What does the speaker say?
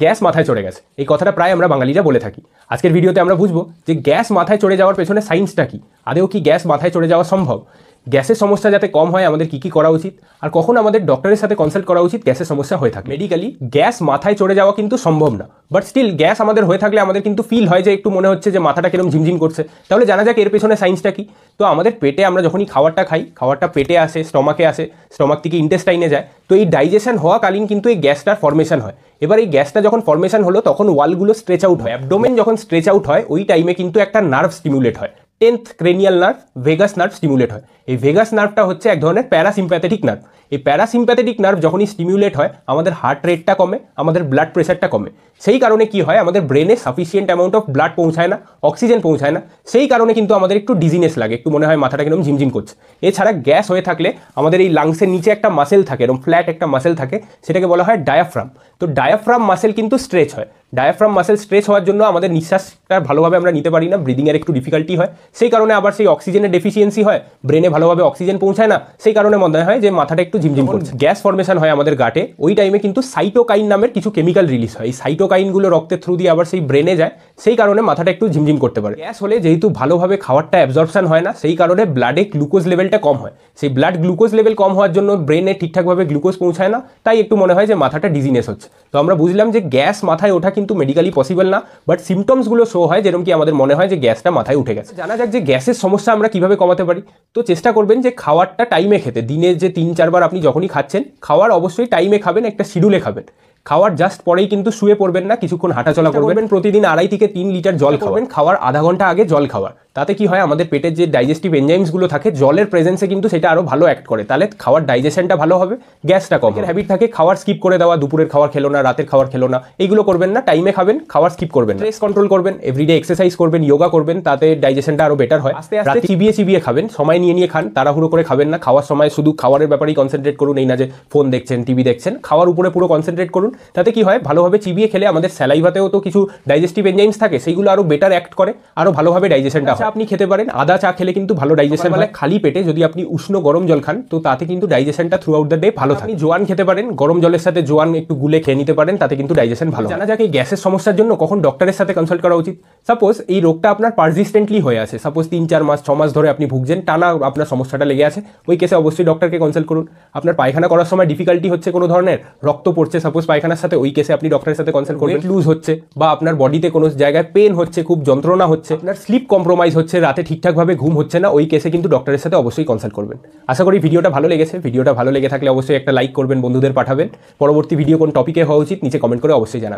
Gas মাথায় চড়ে গেছে। এই কথাটা প্রায় আমরা বাঙালিরা বলে থাকি। আজকের ভিডিওতে আমরা বুঝবো যে গ্যাস মাথায় চড়ে যাওয়ার পেছনে সায়েন্সটা কি, আদেও কি গ্যাস মাথায় চড়ে যাওয়া সম্ভব, গ্যাসের সমস্যা যাতে কম হয় আমাদের কী কী করা উচিত, আর কখন আমাদের ডক্টরের সাথে কনসাল্ট করা উচিত গ্যাসের সমস্যা হয়ে থাকে। মেডিক্যালি গ্যাস মাথায় চড়ে যাওয়া কিন্তু সম্ভব না, বাট স্টিল গ্যাস আমাদের হয়ে থাকলে আমাদের কিন্তু ফিল হয় যে একটু মনে হচ্ছে যে মাথাটা কিরকম ঝিমঝিম করছে। তাহলে জানা যাক এর পেছনে সায়েন্সটা কি। তো আমাদের পেটে আমরা যখনই খাবারটা খাই, খাবারটা পেটে আসে, স্টমাকে আসে, স্টমাক থেকে ইন্টেস্টাইনে যায়, তো এই ডাইজেশন হওয়াকালীন কিন্তু এই গ্যাসটার ফর্মেশন হয়। এবার এই গ্যাসটা যখন ফর্মেশন হলো তখন ওয়ালগুলো স্ট্রেচ আউট হয়, অ্যাবডোমেন যখন স্ট্রেচ আউট হয় ওই টাইমে কিন্তু একটা নার্ভ স্টিমুলেট হয়, 10th cranial nerve, vagus nerve stimulate হয়। এই ভেগাস নার্ভটা হচ্ছে এক ধরনের প্যারাসিম্প্যাথেটিক নার্ভ। এই প্যারাসিম্প্যাথেটিক নার্ভ যখনই স্টিমুলেট হয় আমাদের হার্ট রেটটা কমে, আমাদের ব্লাড প্রেশারটা কমে। সেই কারণে কি হয়, আমাদের ব্রেনে সাফিসিয়েন্ট অ্যামাউন্ট অফ ব্লাড পৌঁছায় না, অক্সিজেন পৌঁছায় না। সেই কারণে কিন্তু আমাদের একটু ডিজিনেস লাগে, একটু মনে হয় মাথাটা কিরকম ঝিমঝিম করছে। এছাড়া গ্যাস হয়ে থাকলে আমাদের এই লাংসের নিচে একটা মাসেল থাকে, এরকম ফ্ল্যাট একটা মাসেল থাকে, সেটাকে বলা হয় ডায়াফ্রাম। তো ডায়াফ্রাম মাসেল কিন্তু স্ট্রেচ হয়। ডায়াফ্রাম মাসেল স্ট্রেচ হওয়ার জন্য আমাদের নিঃশ্বাসটা ভালোভাবে আমরা নিতে পারি না, ব্রিদিংয়ের একটু ডিফিকাল্টি হয়। সেই কারণে আবার সেই অক্সিজেনের ডেফিসিয়েন্সি হয়, ব্রেনে ভালোভাবে অক্সিজেন পৌঁছায় না, সেই কারণে মনে হয় যে মাথাটা একটু ঝিমঝিম করছে। গ্যাস ফর্মেশন হয় আমাদের গাটে, ওই টাইমে কিন্তু সাইটোকাইন নামের কিছু কেমিক্যাল রিলিজ হয়। এই সাইটোকাইনগুলো রক্তের থ্রু দিয়ে আবার সেই ব্রেনে যায়, সেই কারণে মাথাটা একটু ঝিমঝিম করতে পারে। গ্যাস হলে যেহেতু ভালোভাবে খাবারটা অ্যাবজর্পশন হয় না, সেই কারণে ব্লাডে গ্লুকোজ লেভেলটা কম হয়। সেই ব্লাড গ্লুকোজ লেভেল কম হওয়ার জন্য ব্রেনে ঠিকঠাকভাবে গ্লুকোজ পৌঁছায় না, তাই একটু মনে হয় যে মাথাটা ডিজিনেস হচ্ছে। তো আমরা বুঝলাম যে গ্যাস মাথায় ওঠা কিন্তু মেডিক্যালি পসিবল না, বাট সিমটমসগুলো শো হয় যেরকম কি আমাদের মনে হয় যে গ্যাসটা মাথায় উঠে গেছে। জানা যাক যে গ্যাসের সমস্যা আমরা কিভাবে কমাতে পারি। তো চেষ্টা করবেন যে খাবারটা টাইমে খেতে। দিনে যে 3-4 বার আপনি যখনই খাচ্ছেন, খাওয়ার অবশ্যই টাইমে খাবেন, একটা শিডিউলে খাবেন। খাওয়ার জাস্ট পরেই কিন্তু শুয়ে পড়বেন না, কিছুক্ষণ হাঁটাচলা করবেন। প্রতিদিন 2.5 থেকে 3 লিটার জল খাবেন। খাওয়ার আধা ঘন্টা আগে জল খাওয়ার, তাতে কি হয় আমাদের পেটের যে ডাইজেস্টিভ এনজাইমসগুলো থাকে জলের প্রেজেন্সে কিন্তু সেটা আরও ভালো অ্যাক্ট করে, তাহলে খাওয়ার ডাইজেশনটা ভালো হবে, গ্যাসটা কম। হ্যাবিট থাকে খাওয়ার স্কিপ করে দেওয়া, দুপুরের খাবার খেলো না, রাতের খাবার খেলো না, এইগুলো করবেন না। টাইমে খাবেন, খাওয়ার স্কিপ করবেন, স্ট্রেস কন্ট্রোল করবেন, এভরিডে এক্সারসাইজ করবেন, যোগা করবেন, তাতে ডাইজেশনটা আরও বেটার হয়। আস্তে আস্তে চিবিয়ে চিবিয়ে খাবেন, সময় নিয়ে নিয়ে খান, তাড়াহুড়ো করে খাবেন না। খাওয়ার সময় শুধু খাবারের ব্যাপারেই কনসেন্ট্রেট করুন, এই না যে ফোন দেখছেন, টিভি দেখছেন, খাওয়ার উপরে পুরো কনসেন্ট্রেট করুন। তাতে কি হয়, ভালোভাবে চিবিয়ে খেলে আমাদের স্যালাইভাতেও তো কিছু ডাইজেস্টিভ এনজাইমস থাকে, সেইগুলো আরও বেটার অ্যাক্ট করে, আরও ভালোভাবে ডাইজেশনটা হয়। আপনি খেতে পারেন আদা চা খেলে কিন্তু ভালো ডাইজেশন হয়। খালি পেটে যদি আপনি উষ্ণ গরম জল খান তো তাতে কিন্তু ডাইজেশনটা থ্রু আউট দ্য ডে ভালো থাকে। আপনি জোয়ান খেতে পারেন, গরম জলের সাথে জোয়ান একটু গুলে খেয়ে নিতে পারেন, তাতে কিন্তু ডাইজেশন ভালো। জানা যাক এই গ্যাসের সমস্যার জন্য কখন ডক্টরের সাথে কনসাল্ট করা উচিত। সাপোজ এই রোগটা আপনার পারসিস্টেন্টলি হয়ে আছে, সাপোজ 3-4 মাস 6 মাস ধরে আপনি ভুগছেন, টানা আপনার সমস্যাটা লেগে আছে, ওই কেসে অবশ্যই ডক্টরকে কনসাল্ট করুন। আপনার পায়খানা করার সময় ডিফিকাল্টি হচ্ছে কোনো ধরনের, রক্ত পড়ছে সাপোজ পায়খানার সাথে, ওই কেসে আপনি ডক্টরের সাথে কনসাল্ট করবেন। লুজ হচ্ছে বা আপনার বডিতে কোনো জায়গায় পেন হচ্ছে, খুব যন্ত্রণা হচ্ছে, আপনার স্লিপ কম্প্রোমাইজ হচ্ছে, রাতে ঠিকঠাকভাবে ঘুম হচ্ছে না, ওই কেসে কিন্তু ডক্টরের সাথে অবশ্যই কনসাল্ট করবেন। আশা করি ভিডিওটা ভালো লেগেছে। ভিডিওটা ভালো লেগে থাকলে অবশ্যই একটা লাইক করবেন, বন্ধুদের পাঠাবেন। পরবর্তী ভিডিও কোন টপিকে হওয়া উচিত নিচে কমেন্ট করে অবশ্যই জানাবেন।